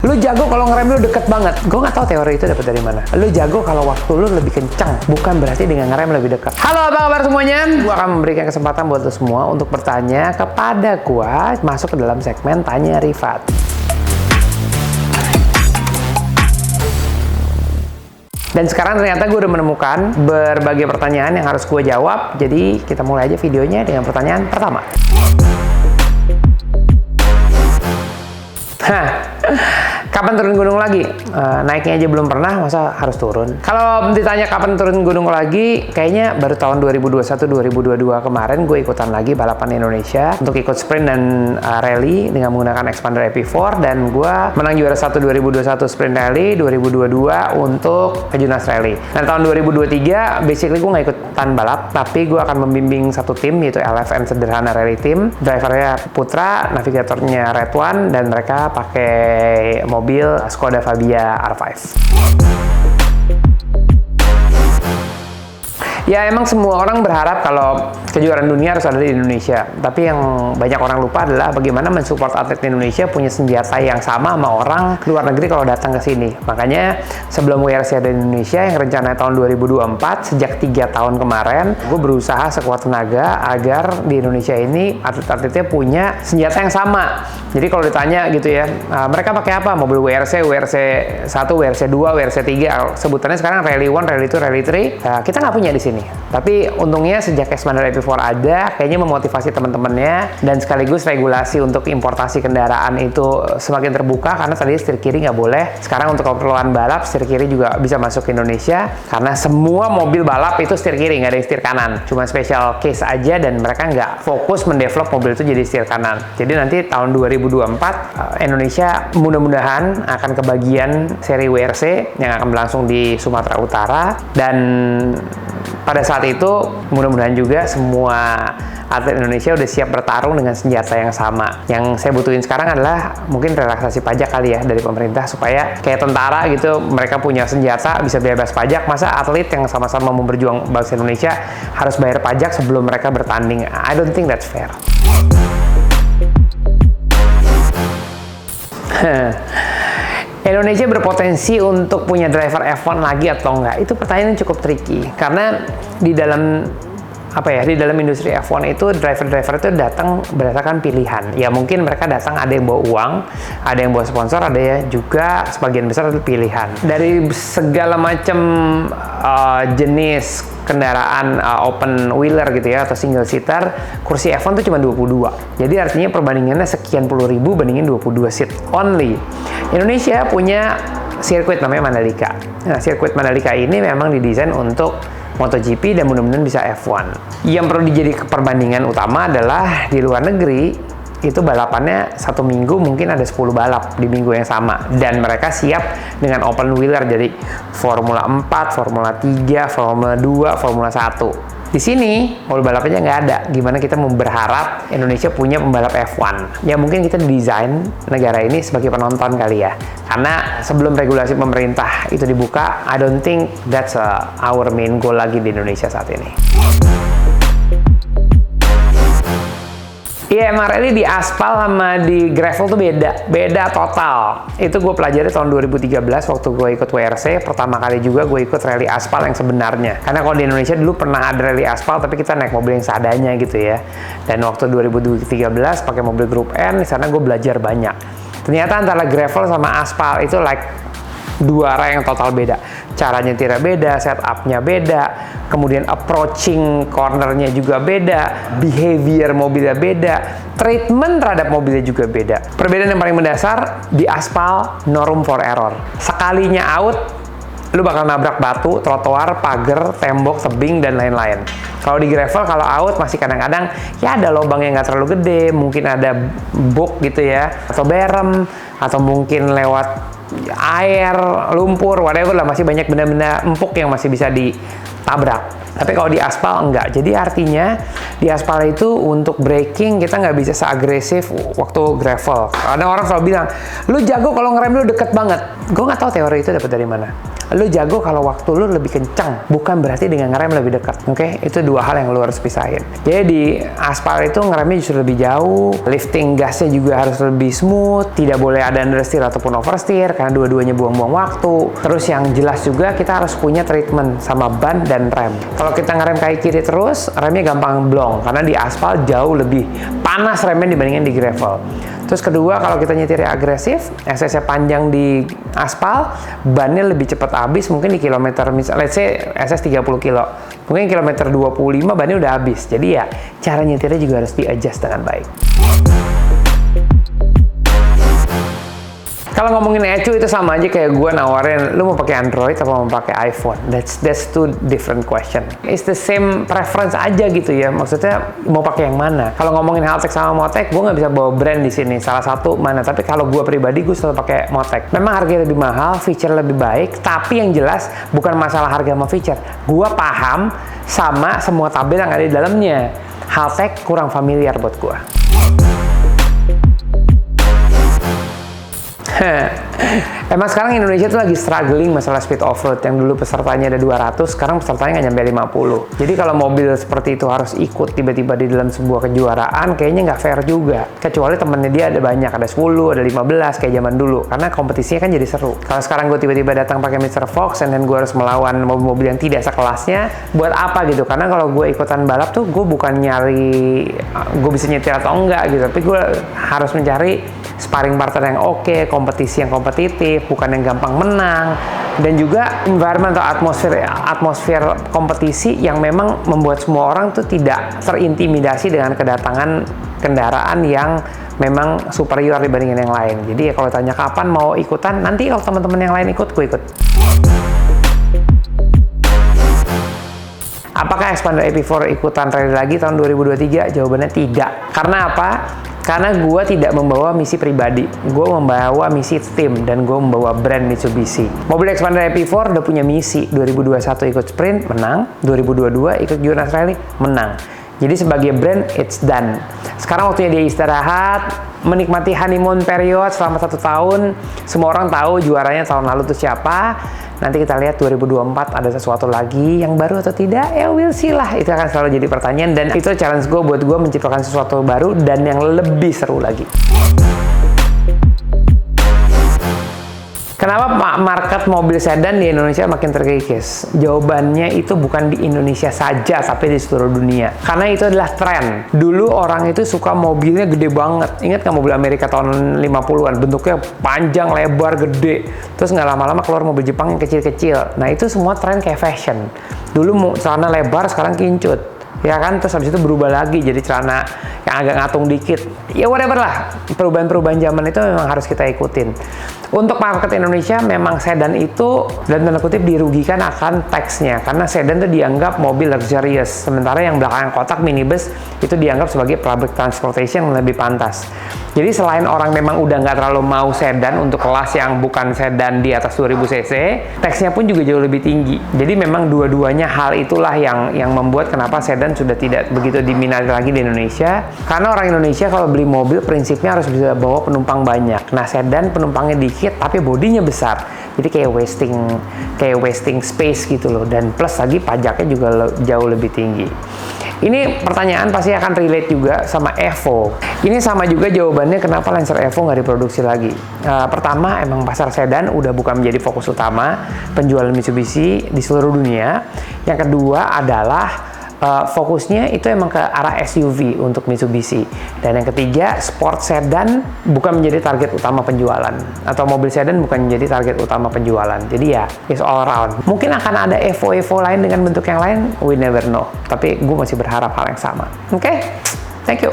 Lu jago kalau ngerem lu deket banget. Gue nggak tahu teori itu dapat dari mana. Lu jago kalau waktu lu lebih kencang, bukan berarti dengan ngerem lebih dekat. Halo, apa kabar semuanya? Gue akan memberikan kesempatan buat lu semua untuk bertanya kepada gue, masuk ke dalam segmen Tanya Rifat. Dan sekarang ternyata gue udah menemukan berbagai pertanyaan yang harus gue jawab. Jadi kita mulai aja videonya dengan pertanyaan pertama. Kapan turun gunung lagi? Naiknya aja belum pernah, masa harus turun? Kalau ditanya kapan turun gunung lagi, kayaknya baru tahun 2021-2022 kemarin gue ikutan lagi balapan Indonesia untuk ikut sprint dan rally dengan menggunakan expander EP4, dan gue menang juara 1 2021 sprint rally, 2022 untuk Kejurnas Rally. Dan tahun 2023 basically gue nggak ikutan balap, tapi gue akan membimbing satu tim, yaitu LFN Sederhana Rally Team. Drivernya Putra, navigatornya Redwan, dan mereka pakai mobil Skoda Fabia R5. Ya, emang semua orang berharap kalau kejuaraan dunia harus ada di Indonesia. Tapi yang banyak orang lupa adalah bagaimana mensupport atlet Indonesia punya senjata yang sama orang luar negeri kalau datang ke sini. Makanya sebelum WRC ada di Indonesia yang rencananya tahun 2024, sejak 3 tahun kemarin, gue berusaha sekuat tenaga agar di Indonesia ini atlet-atletnya punya senjata yang sama. Jadi kalau ditanya gitu ya, mereka pakai apa? Mobil WRC, WRC 1, WRC 2, WRC 3, sebutannya sekarang Rally 1, Rally 2, Rally 3. Kita nggak punya di sini. Tapi untungnya sejak expander EP4 ada, kayaknya memotivasi teman-temannya, dan sekaligus regulasi untuk importasi kendaraan itu semakin terbuka, karena tadi setir kiri nggak boleh. Sekarang untuk keperluan balap, setir kiri juga bisa masuk ke Indonesia, karena semua mobil balap itu setir kiri, nggak ada yang setir kanan. Cuma special case aja, dan mereka nggak fokus mendevelop mobil itu jadi setir kanan. Jadi nanti tahun 2024, Indonesia mudah-mudahan akan kebagian seri WRC yang akan berlangsung di Sumatera Utara, dan pada saat itu mudah-mudahan juga semua atlet Indonesia udah siap bertarung dengan senjata yang sama. Yang saya butuhin sekarang adalah mungkin relaksasi pajak kali ya dari pemerintah, supaya kayak tentara gitu, mereka punya senjata bisa bebas pajak. Masa atlet yang sama-sama mau berjuang bangsa Indonesia harus bayar pajak sebelum mereka bertanding? I don't think that's fair. Indonesia berpotensi untuk punya driver F1 lagi atau enggak? Itu pertanyaan yang cukup tricky, karena di dalam industri F1 itu driver-driver itu datang berdasarkan pilihan. Ya mungkin mereka datang, ada yang bawa uang, ada yang bawa sponsor, ada ya juga sebagian besar itu pilihan. Dari segala macam jenis kendaraan open wheeler gitu ya, atau single seater, kursi F1 itu cuma 22. Jadi artinya perbandingannya sekian puluh ribu bandingin 22 seat only. Indonesia punya sirkuit namanya Mandalika. Nah, sirkuit Mandalika ini memang didesain untuk MotoGP dan mudah-mudahan bisa F1. Yang perlu dijadi perbandingan utama adalah di luar negeri, itu balapannya satu minggu mungkin ada 10 balap di minggu yang sama, dan mereka siap dengan open wheeler, jadi Formula 4, Formula 3, Formula 2, Formula 1. Di sini mobil balapnya nggak ada. Gimana kita mau berharap Indonesia punya pembalap F1? Ya mungkin kita desain negara ini sebagai penonton kali ya. Karena sebelum regulasi pemerintah itu dibuka, I don't think that's our main goal lagi di Indonesia saat ini. Iya, emang rally di aspal sama di gravel tuh beda total. Itu gue pelajari tahun 2013 waktu gue ikut WRC. Pertama kali juga gue ikut rally aspal yang sebenarnya. Karena kalau di Indonesia dulu pernah ada rally aspal, tapi kita naik mobil yang seadanya gitu ya. Dan waktu 2013 pakai mobil Group N, di sana gue belajar banyak. Ternyata antara gravel sama aspal itu dua arah yang total beda. Cara nyetirnya beda, setupnya beda, kemudian approaching cornernya juga beda, behavior mobilnya beda, treatment terhadap mobilnya juga beda. Perbedaan yang paling mendasar, di aspal no room for error. Sekalinya out, lu bakal nabrak batu, trotoar, pagar, tembok, tebing, dan lain-lain. Kalau di gravel, kalau out masih kadang-kadang ya ada lubang yang nggak terlalu gede, mungkin ada buk gitu ya, atau berem, atau mungkin lewat air, lumpur, whatever lah, masih banyak benda-benda empuk yang masih bisa ditabrak. Tapi kalau di aspal enggak. Jadi artinya di aspal itu untuk braking kita nggak bisa seagresif waktu gravel. Karena orang selalu bilang, lu jago kalau ngerem lu deket banget. Gue nggak tahu teori itu dapat dari mana. Lu jago kalau waktu lu lebih kencang, bukan berarti dengan ngerem lebih dekat. Oke, itu dua hal yang lu harus pisahin. Jadi di aspal itu ngeremnya justru lebih jauh, lifting gasnya juga harus lebih smooth, tidak boleh ada understeer ataupun oversteer karena dua-duanya buang-buang waktu. Terus yang jelas juga kita harus punya treatment sama ban dan rem. Kalau kita ngerem kaki kiri terus, remnya gampang blong karena di aspal jauh lebih panas remnya dibandingin di gravel. Terus kedua, kalau kita nyetirnya agresif, SS-nya panjang di aspal, bannya lebih cepat habis, mungkin di kilometer, let's say SS 30 kilo, mungkin kilometer 25 bannya udah habis. Jadi ya, cara nyetirnya juga harus di-adjust dengan baik. Kalau ngomongin ECU itu sama aja kayak gue nawarin, lu mau pakai Android atau mau pakai iPhone? That's two different question. It's the same preference aja gitu ya. Maksudnya mau pakai yang mana? Kalau ngomongin Haltech sama Motec, gue nggak bisa bawa brand di sini. Salah satu mana? Tapi kalau gue pribadi, gue selalu pakai Motec. Memang harganya lebih mahal, feature lebih baik. Tapi yang jelas bukan masalah harga sama feature. Gue paham sama semua tabel yang ada di dalamnya. Haltech kurang familiar buat gue. Emang sekarang Indonesia tuh lagi struggling masalah speed off-road. Yang dulu pesertanya ada 200, sekarang pesertanya nggak nyampe 50. Jadi kalau mobil seperti itu harus ikut tiba-tiba di dalam sebuah kejuaraan, kayaknya nggak fair juga. Kecuali temennya dia ada banyak, ada 10, ada 15, kayak zaman dulu. Karena kompetisinya kan jadi seru. Kalau sekarang gue tiba-tiba datang pakai Mr. Fox, dan gue harus melawan mobil-mobil yang tidak sekelasnya, buat apa gitu? Karena kalau gue ikutan balap tuh, gue bukan nyari gue bisa nyetir atau enggak gitu. Tapi gue harus mencari sparring partner yang oke, kompetisi yang kompetitif, bukan yang gampang menang, dan juga environment atau atmosfer kompetisi yang memang membuat semua orang tuh tidak terintimidasi dengan kedatangan kendaraan yang memang superior dibandingin yang lain. Jadi ya kalau tanya kapan mau ikutan, nanti kalau teman-teman yang lain ikut, gue ikut. Apakah Xpander AP4 ikutan rally lagi tahun 2023? Jawabannya tidak. Karena apa? Karena gue tidak membawa misi pribadi, gue membawa misi tim, dan gue membawa brand Mitsubishi. Mobil Xpander AP4 udah punya misi, 2021 ikut sprint, menang, 2022 ikut Jurnas Rally, menang. Jadi sebagai brand, it's done. Sekarang waktunya dia istirahat, menikmati honeymoon period selama 1 tahun. Semua orang tahu juaranya tahun lalu itu siapa. Nanti kita lihat 2024 ada sesuatu lagi yang baru atau tidak, ya we'll see lah. Itu akan selalu jadi pertanyaan, dan itu challenge gue buat gue menciptakan sesuatu baru dan yang lebih seru lagi. Kenapa market mobil sedan di Indonesia makin terkikis? Jawabannya itu bukan di Indonesia saja, tapi di seluruh dunia. Karena itu adalah tren. Dulu orang itu suka mobilnya gede banget. Ingat nggak mobil Amerika tahun 50-an? Bentuknya panjang, lebar, gede. Terus nggak lama-lama keluar mobil Jepang yang kecil-kecil. Nah itu semua tren kayak fashion. Dulu celana lebar, sekarang kincut. Ya kan, terus habis itu berubah lagi jadi celana yang agak ngatung dikit. Ya whatever lah, perubahan-perubahan zaman itu memang harus kita ikutin. Untuk market Indonesia, memang sedan itu dan tanda kutip dirugikan akan tax-nya, karena sedan itu dianggap mobil luxurious, sementara yang belakang kotak minibus itu dianggap sebagai public transportation yang lebih pantas. Jadi selain orang memang udah nggak terlalu mau sedan untuk kelas yang bukan sedan di atas 2000 cc, tax-nya pun juga jauh lebih tinggi. Jadi memang dua-duanya hal itulah yang membuat kenapa sedan sudah tidak begitu diminati lagi di Indonesia. Karena orang Indonesia kalau beli mobil prinsipnya harus bisa bawa penumpang banyak. Nah sedan penumpangnya dikit tapi bodinya besar. Jadi kayak wasting space gitu loh. Dan plus lagi pajaknya juga jauh lebih tinggi. Ini pertanyaan pasti akan relate juga sama Evo. Ini sama juga jawabannya kenapa Lancer Evo nggak diproduksi lagi. Pertama, emang pasar sedan udah bukan menjadi fokus utama penjualan Mitsubishi di seluruh dunia. Yang kedua adalah fokusnya itu emang ke arah SUV untuk Mitsubishi. Dan yang ketiga, sport sedan bukan menjadi target utama penjualan, atau mobil sedan bukan menjadi target utama penjualan. Jadi ya, it's all around. Mungkin akan ada Evo lain dengan bentuk yang lain, we never know. Tapi gue masih berharap hal yang sama. Oke? Thank you.